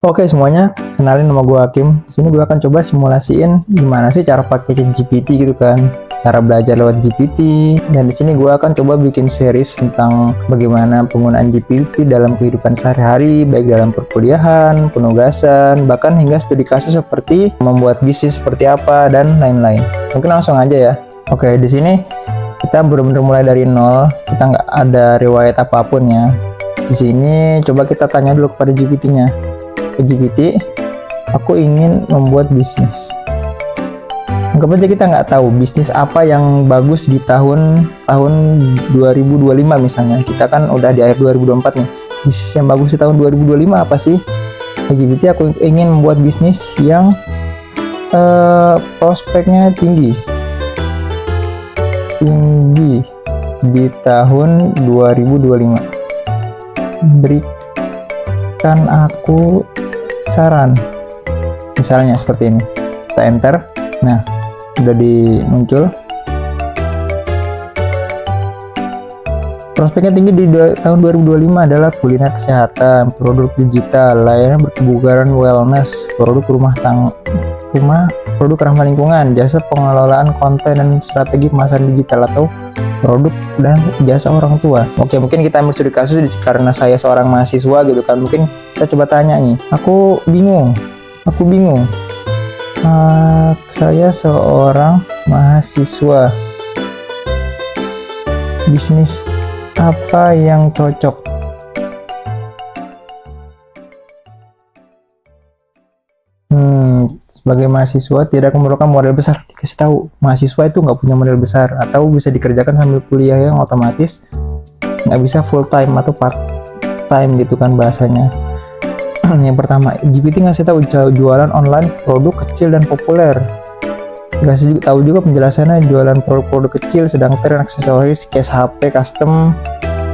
Oke semuanya, kenalin nama gue Hakim. Di sini gue akan coba simulasiin gimana sih cara pakai ChatGPT gitu kan, cara belajar lewat GPT. Dan di sini gue akan coba bikin series tentang bagaimana penggunaan GPT dalam kehidupan sehari-hari, baik dalam perkuliahan, penugasan, bahkan hingga studi kasus seperti membuat bisnis seperti apa dan lain-lain. Mungkin langsung aja ya. Oke, di sini kita benar-benar mulai dari nol. Kita nggak ada riwayat apapun ya. Di sini coba kita tanya dulu kepada GPT-nya. GPT, aku ingin membuat bisnis. Anggap aja kita nggak tahu bisnis apa yang bagus di tahun 2025 misalnya. Kita kan udah di akhir 2024 nih. Bisnis yang bagus di tahun 2025 apa sih? GPT, aku ingin membuat bisnis yang prospeknya tinggi di tahun 2025. Berikan aku saran, misalnya seperti ini. Kita enter. Nah, udah muncul. Prospeknya tinggi di tahun 2025 adalah kuliner kesehatan, produk digital, layanan berkebugaran wellness, produk produk ramah lingkungan, jasa pengelolaan konten dan strategi pemasaran digital, atau produk dan jasa orang tua. Oke, mungkin kita ambil studi kasus karena saya seorang mahasiswa gitu kan. Mungkin kita coba tanya nih, aku bingung. Saya seorang mahasiswa, bisnis apa yang cocok? Sebagai mahasiswa tidak memerlukan modal besar. Kasih tahu, mahasiswa itu nggak punya modal besar, atau bisa dikerjakan sambil kuliah yang otomatis nggak bisa full time atau part time gitu kan bahasanya. Yang pertama, GPT ngasih tahu jualan online produk kecil dan populer. Ngasih tahu juga penjelasannya jualan produk kecil, sedang tren aksesoris, case HP custom,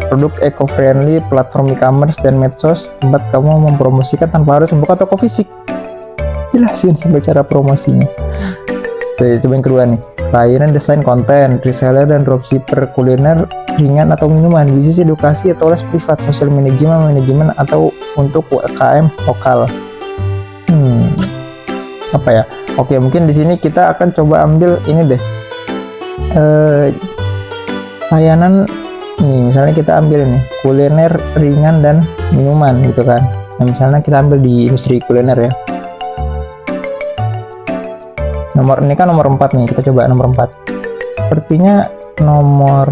produk eco-friendly, platform e-commerce dan medsos, tempat kamu mempromosikan tanpa harus membuka toko fisik. Jelasin sampai cara promosinya. Oke, coba yang kedua nih, layanan desain konten, reseller dan dropshipper, kuliner ringan atau minuman, bisnis edukasi atau les privat, sosial manajemen atau untuk UMKM lokal. Apa ya? Oke, mungkin di sini kita akan coba ambil ini deh. Layanan nih, misalnya kita ambil ini kuliner ringan dan minuman gitu kan. Nah, misalnya kita ambil di industri kuliner ya. Ini kan nomor 4 nih, kita coba nomor 4. Sepertinya nomor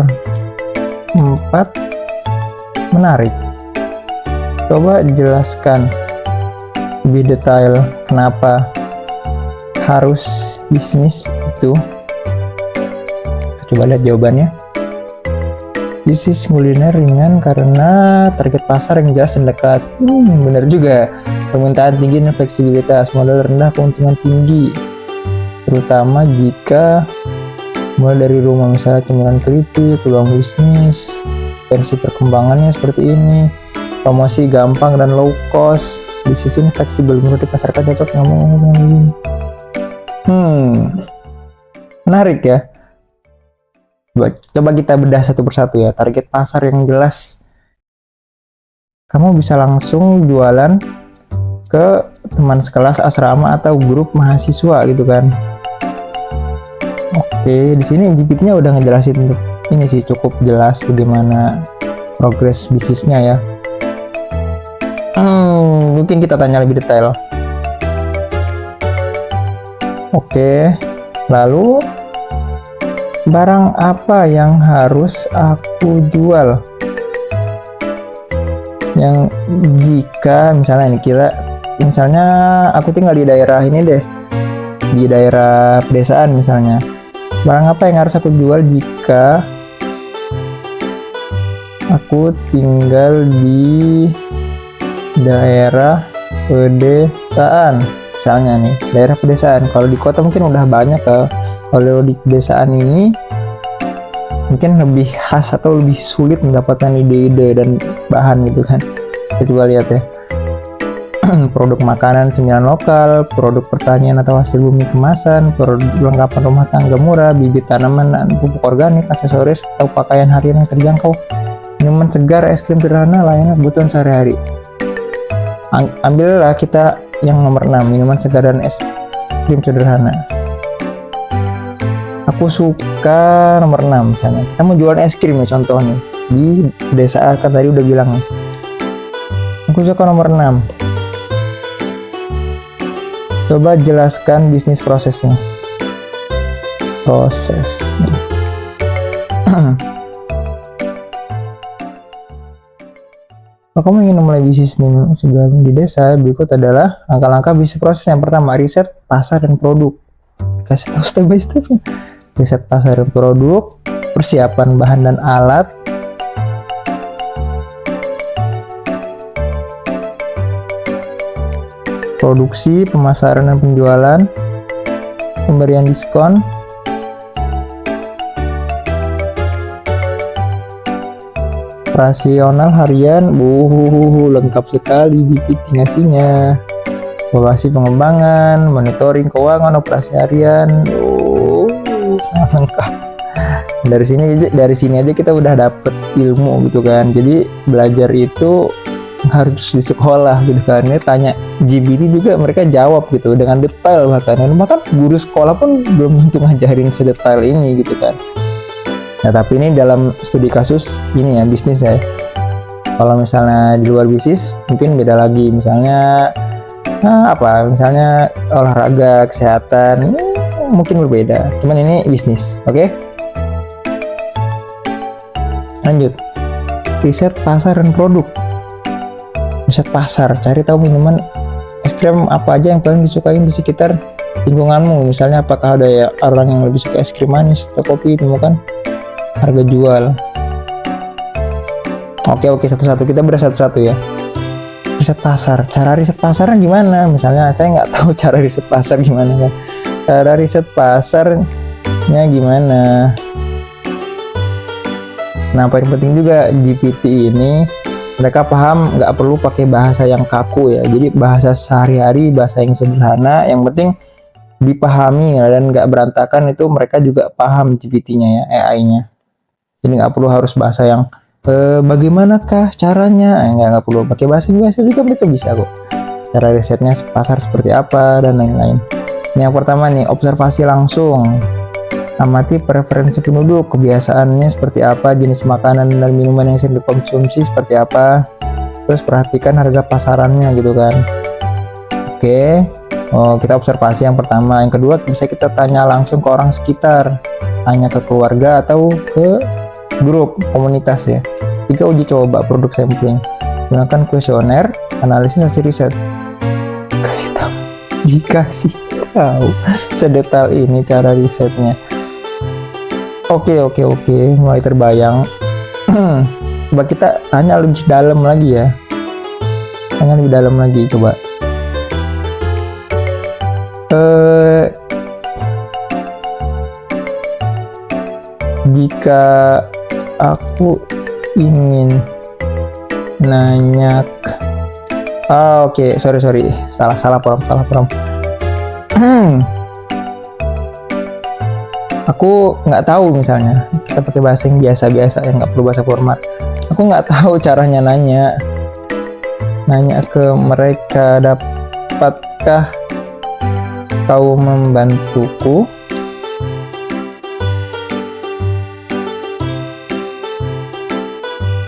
4 menarik. Coba jelaskan lebih detail kenapa harus bisnis itu. Kita coba lihat jawabannya. Bisnis kuliner ringan karena target pasar yang jelas dan dekat. Benar juga. Permintaan tinggi dan fleksibilitas, modal rendah, keuntungan tinggi. Terutama jika mulai dari rumah, misalnya cemilan teliti, peluang bisnis, versi perkembangannya seperti ini, promosi gampang dan low cost, bisnis ini fleksibel, menurut masyarakat cocok ngomong ini. Menarik ya. Coba kita bedah satu persatu ya. Target pasar yang jelas, kamu bisa langsung jualan ke teman sekelas, asrama, atau grup mahasiswa gitu kan. Oke, di sini GPT-nya udah ngejelasin untuk ini sih, cukup jelas bagaimana progres bisnisnya ya. Mungkin kita tanya lebih detail. Oke, lalu barang apa yang harus aku jual? Yang jika misalnya misalnya aku tinggal di daerah ini deh, di daerah pedesaan misalnya. Barang apa yang harus aku jual jika aku tinggal di daerah pedesaan? Misalnya nih, daerah pedesaan. Kalau di kota mungkin udah banyak ya. Kalau di pedesaan ini mungkin lebih khas atau lebih sulit mendapatkan ide-ide dan bahan gitu kan. Kita coba lihat ya. Produk makanan cemilan lokal, produk pertanian atau hasil bumi kemasan, produk perlengkapan rumah tangga murah, bibit tanaman dan pupuk organik, aksesoris atau pakaian harian yang terjangkau, minuman segar, es krim sederhana, layanan kebutuhan sehari-hari. Ambillah kita yang nomor 6, minuman segar dan es krim sederhana. Aku suka nomor 6 misalnya. Kita mau jualan es krim ya contoh nih. Di desa kan tadi udah bilang. Aku suka nomor 6. Coba jelaskan bisnis prosesnya. Proses. Kalau kamu ingin memulai bisnis minuman segar di desa, berikut adalah langkah-langkah bisnis proses. Yang pertama, riset pasar dan produk. Kasih tahu step by step. Riset pasar dan produk, persiapan bahan dan alat, produksi, pemasaran dan penjualan, pemberian diskon, operasional harian, lengkap sekali GPT ngasihnya. Evaluasi pengembangan, monitoring keuangan, operasi harian, sangat lengkap. Dari sini aja kita udah dapet ilmu gitu kan. Jadi belajar itu harus di sekolah gitu kan. Ini tanya GPT juga mereka jawab gitu dengan detail bahkan guru sekolah pun belum tentu ngajarin sedetail ini gitu kan. Nah tapi ini dalam studi kasus ini ya bisnis ya. Kalau misalnya di luar bisnis mungkin beda lagi, misalnya misalnya olahraga, kesehatan, mungkin berbeda. Cuman ini bisnis, oke? Lanjut, riset pasar dan produk. Riset pasar, cari tahu minuman es krim apa aja yang paling disukai di sekitar lingkunganmu. Misalnya apakah ada ya orang yang lebih suka es krim manis atau kopi, temukan harga jual. Oke, satu-satu kita beres satu-satu ya. Riset pasar, cara riset pasarnya gimana? Misalnya saya nggak tahu cara riset pasar gimana kan. Cara riset pasarnya gimana? Nah paling penting juga GPT ini mereka paham, nggak perlu pakai bahasa yang kaku ya. Jadi bahasa sehari-hari, bahasa yang sederhana, yang penting dipahami ya, dan nggak berantakan. Itu mereka juga paham GPT-nya ya, AI-nya. Jadi nggak perlu harus bahasa yang bagaimanakah caranya, nggak perlu pakai bahasa biasa juga, mereka bisa kok. Cara risetnya pasar seperti apa dan lain-lain. Ini yang pertama nih, observasi langsung. Amati preferensi penduduk, kebiasaannya seperti apa, jenis makanan dan minuman yang sering dikonsumsi seperti apa. Terus perhatikan harga pasarannya gitu kan. Oke, kita observasi yang pertama. Yang kedua bisa kita tanya langsung ke orang sekitar, tanya ke keluarga atau ke grup komunitas ya. 3, uji coba produk sampling. Gunakan kuesioner, analisis hasil riset. Dikasih tahu sedetail ini cara risetnya. Oke, mulai terbayang. Coba kita tanya lebih dalam lagi ya. Tanya lebih dalam lagi coba. Jika aku ingin nanya sorry salah prompt. Aku nggak tahu, misalnya kita pakai bahasa yang biasa-biasa yang nggak perlu bahasa format. Aku nggak tahu caranya nanya ke mereka, dapatkah kau membantuku?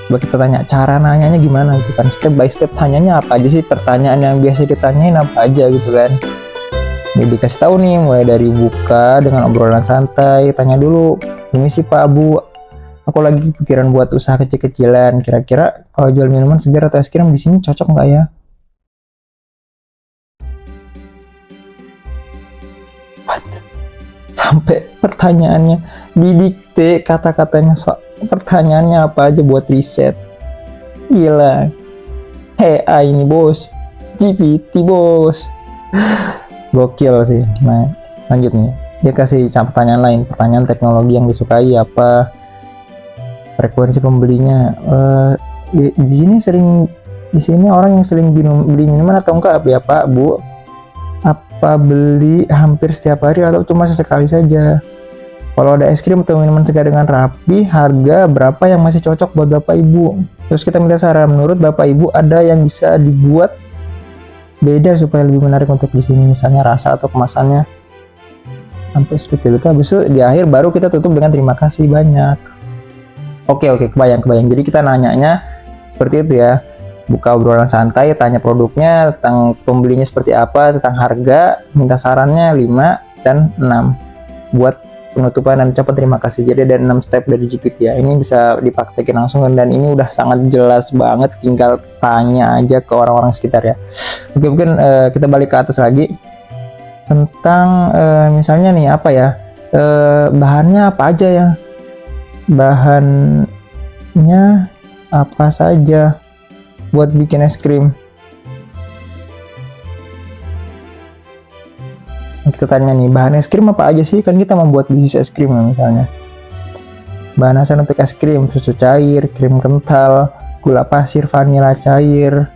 Coba kita tanya cara nanyanya gimana gitu kan, step by step tanyanya apa aja sih, pertanyaan yang biasa ditanyain apa aja gitu kan. Jadi dikasih tahu nih, mulai dari buka dengan obrolan santai, tanya dulu, ini sih Pak Bu, aku lagi pikiran buat usaha kecil-kecilan, kira-kira kalau jual minuman segar atau es krim di sini cocok nggak ya? Sampai pertanyaannya didikte, kata-katanya pertanyaannya apa aja buat riset. Gila, AI ini bos, GPT bos, gokil sih. Nah lanjut nih, dia kasih pertanyaan lain, pertanyaan teknologi yang disukai apa, frekuensi pembelinya. Di sini orang yang sering beli minuman atau enggak ya Pak Bu? Apa beli hampir setiap hari atau cuma sesekali saja? Kalau ada es krim atau minuman segar dengan rapi, harga berapa yang masih cocok buat Bapak Ibu? Terus kita minta saran, menurut Bapak Ibu ada yang bisa dibuat beda supaya lebih menarik untuk di sini, misalnya rasa atau kemasannya sampai seperti itu. Habis itu di akhir baru kita tutup dengan terima kasih banyak. Oke, kebayang. Jadi kita nanyanya seperti itu ya. Buka obrolan santai, tanya produknya, tentang pembelinya seperti apa, tentang harga, minta sarannya 5 dan 6 buat penutupan dan ucapan terima kasih. Jadi ada 6 step dari GPT ya. Ini bisa dipraktekin langsung dan ini udah sangat jelas banget, tinggal tanya aja ke orang-orang sekitar ya. Oke, mungkin kita balik ke atas lagi tentang misalnya nih apa ya, bahannya apa aja ya, bahannya apa saja buat bikin es krim. Kita tanya nih, bahan es krim apa aja sih, kan kita membuat bisnis es krim ya, misalnya bahan dasar untuk es krim, susu cair, krim kental, gula pasir, vanila cair,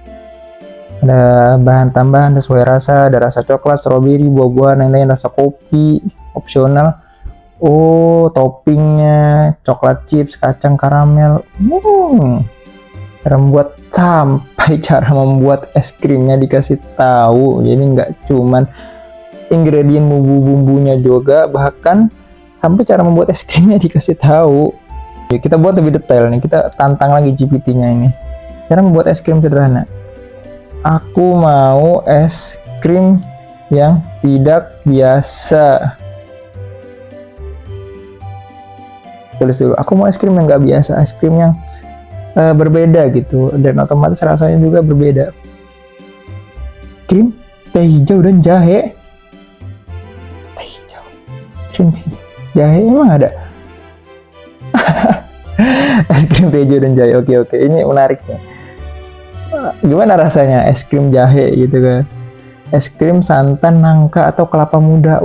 ada bahan tambahan sesuai rasa, ada rasa coklat, stroberi, buah-buahan, lain-lain, rasa kopi opsional. Oh, toppingnya coklat chips, kacang karamel. Cara membuat sampai cara membuat es krimnya dikasih tahu. Jadi nggak cuman ingredient bumbu-bumbunya juga, bahkan sampai cara membuat es krimnya dikasih tahu. Oke, kita buat lebih detail nih, kita tantang lagi GPT-nya ini. Cara membuat es krim sederhana. Aku mau es krim yang tidak biasa. Tulis dulu, aku mau es krim yang nggak biasa, es krim yang berbeda gitu, dan otomatis rasanya juga berbeda. Krim teh hijau dan jahe. Teh hijau, krim jahe emang ada? Es krim teh hijau dan jahe. Oke, ini menarik ya. Gimana rasanya es krim jahe gitu kan? Es krim santan, nangka atau kelapa muda.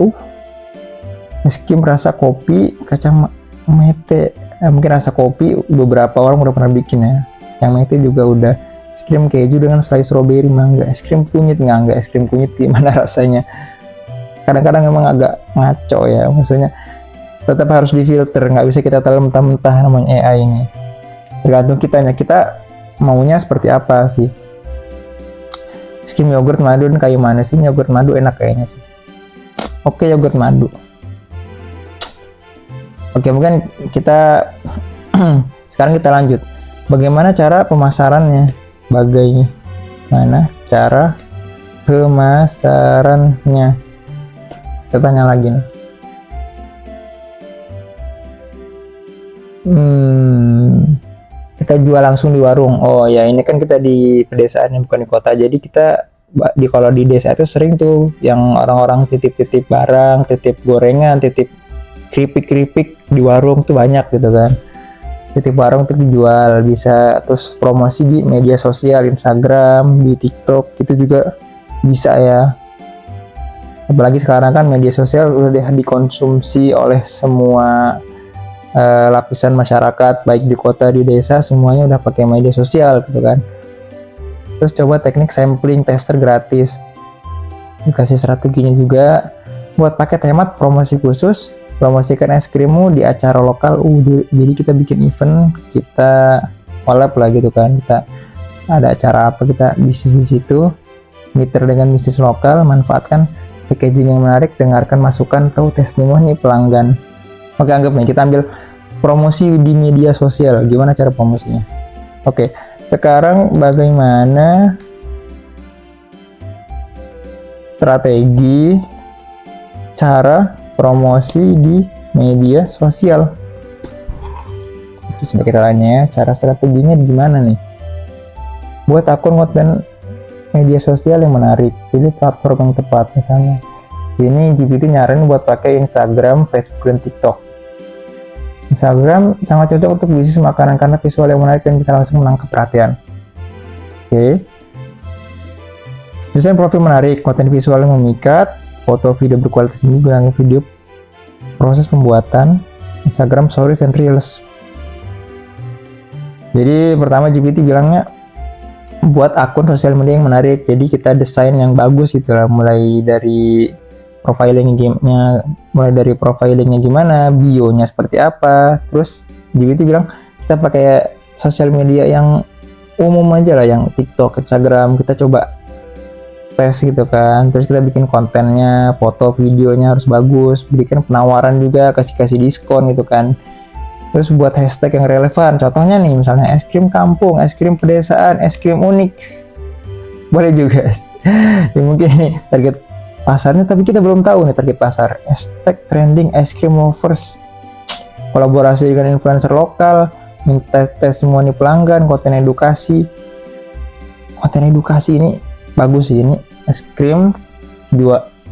Es krim rasa kopi, kacang mete. Mungkin rasa kopi beberapa orang udah pernah bikin ya. Yang mete juga udah. Es krim keju dengan slice strawberry, mangga. Es krim kunyit enggak es krim kunyit gimana rasanya? Kadang-kadang memang agak ngaco ya, maksudnya tetap harus difilter, nggak bisa kita telan mentah-mentah, namanya AI ini. Tergantung kitanya, kita maunya seperti apa sih. Es krim yogurt madu dan kayu manis. Sih yogurt madu enak kayaknya sih. Oke, yogurt madu. Oke, mungkin kita sekarang kita lanjut. Bagaimana cara pemasarannya? Bagaimana cara pemasarannya? Kita tanya lagi nih. Kita jual langsung di warung. Oh ya, ini kan kita di pedesaan, bukan di kota. Jadi kita kalau di desa itu sering tuh yang orang-orang titip-titip barang, titip gorengan, titip keripik di warung tuh banyak gitu kan. Titip warung tuh dijual, bisa terus promosi di media sosial, Instagram, di TikTok, itu juga bisa ya. Apalagi sekarang kan media sosial udah dikonsumsi oleh semua lapisan masyarakat, baik di kota, di desa, semuanya udah pakai media sosial gitu kan. Terus coba teknik sampling tester gratis, dikasih strateginya juga buat paket hemat, promosi khusus, promosikan es krimmu di acara lokal. Jadi kita bikin event, kita collab lah gitu kan, kita ada acara apa, kita bisnis di situ, mitra dengan bisnis lokal, manfaatkan packaging yang menarik, dengarkan masukan atau testimoni pelanggan. Oke, anggap nih kita ambil promosi di media sosial. Gimana cara promosinya? Oke, sekarang bagaimana strategi cara promosi di media sosial? Terus kita tanya ya, cara strateginya gimana nih? Buat akun konten media sosial yang menarik, pilih platform yang tepat. Misalnya ini GPT nyaranin buat pakai Instagram, Facebook, dan TikTok. Instagram sangat cocok untuk bisnis makanan karena visual yang menarik dan bisa langsung menangkap perhatian. Oke. Desain profil menarik, konten visual yang memikat, foto video berkualitas tinggi gunakan video, proses pembuatan, Instagram Stories dan Reels. Jadi pertama GPT bilangnya buat akun sosial media yang menarik. Jadi kita desain yang bagus gitu lah, mulai dari profilingnya gimana, bio-nya seperti apa. Terus GPT bilang kita pakai sosial media yang umum aja lah, yang TikTok, Instagram. Kita coba tes gitu kan, terus kita bikin kontennya, foto videonya harus bagus, bikin penawaran juga, kasih diskon gitu kan, terus buat hashtag yang relevan, contohnya nih misalnya es krim kampung, es krim pedesaan, es krim unik, boleh juga. Ya mungkin nih target pasarnya, tapi kita belum tahu nih target pasar. Hashtag trending es krim lovers, kolaborasi dengan influencer lokal, minta testimoni pelanggan, konten edukasi ini bagus sih, ini es krim,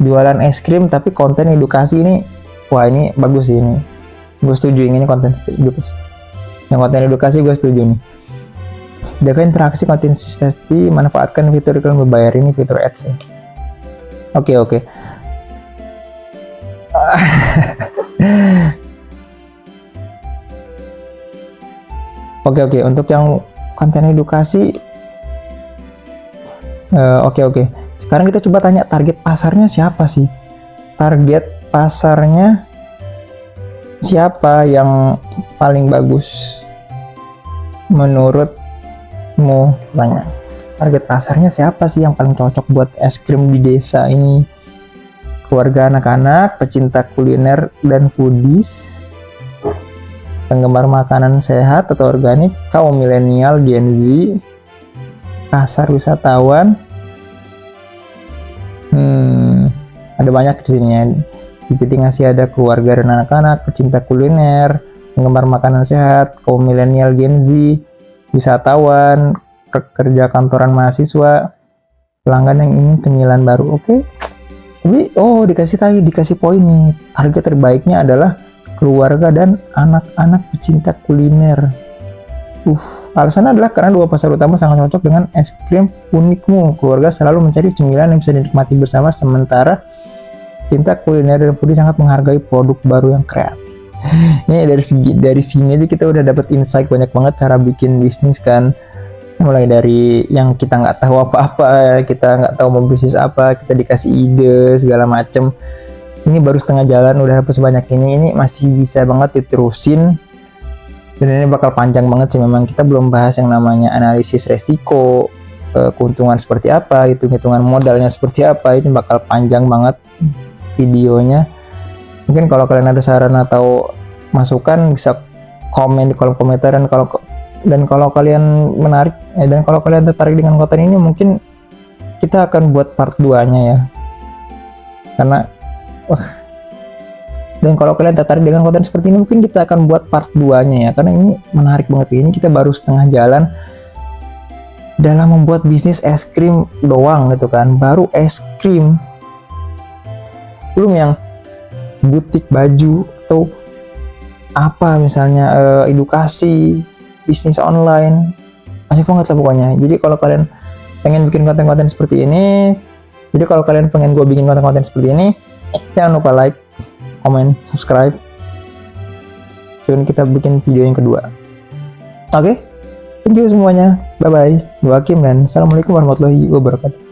jualan es krim tapi konten edukasi ini, wah ini bagus sih, ini gue setuju, ini konten edukasi, yang konten edukasi gue setuju nih. Jaga interaksi konsistensi, manfaatkan fitur iklan berbayar, ini fitur ads ya. Oke. Oke, untuk yang konten edukasi, oke. Sekarang kita coba tanya target pasarnya siapa sih? Target pasarnya siapa yang paling bagus menurutmu? Tanya. Target pasarnya siapa sih yang paling cocok buat es krim di desa ini? Keluarga anak-anak, pecinta kuliner dan foodies, penggemar makanan sehat atau organik, kaum milenial, Gen Z, pasar wisatawan. Ada banyak di sini ya. GPT ngasih ada keluarga dan anak-anak, pecinta kuliner, penggemar makanan sehat, kaum milenial, Gen Z, wisatawan, pekerja kantoran mahasiswa, pelanggan yang ingin cemilan baru. Oke. Tapi dikasih poin nih. Harga terbaiknya adalah keluarga dan anak-anak pecinta kuliner. Alasannya adalah karena dua pasar utama sangat cocok dengan es krim unikmu. Keluarga selalu mencari cemilan yang bisa dinikmati bersama, sementara cinta kuliner dan foodie sangat menghargai produk baru yang kreatif. Ini dari sini aja kita udah dapat insight banyak banget cara bikin bisnis kan. Mulai dari yang kita nggak tahu apa-apa, kita nggak tahu mau bisnis apa, kita dikasih ide segala macem. Ini baru setengah jalan udah dapat sebanyak ini masih bisa banget diterusin. Dan ini bakal panjang banget sih, memang kita belum bahas yang namanya analisis resiko, keuntungan seperti apa, hitungan modalnya seperti apa. Ini bakal panjang banget videonya. Mungkin kalau kalian ada saran atau masukan bisa komen di kolom komentar, dan kalau kalian menarik dan kalau kalian tertarik dengan konten ini, mungkin kita akan buat part 2-nya ya. Dan kalau kalian tertarik dengan konten seperti ini, mungkin kita akan buat part 2-nya ya, karena ini menarik banget. Ini kita baru setengah jalan dalam membuat bisnis es krim doang gitu kan, baru es krim, belum yang butik baju atau apa misalnya, edukasi, bisnis online, banyak banget lah pokoknya. Jadi kalau kalian pengen bikin konten-konten seperti ini, jangan lupa like, komen, subscribe. Jangan kita bikin video yang kedua. Oke? Thank you semuanya. Bye-bye. Gue Hakim dan Assalamualaikum warahmatullahi wabarakatuh.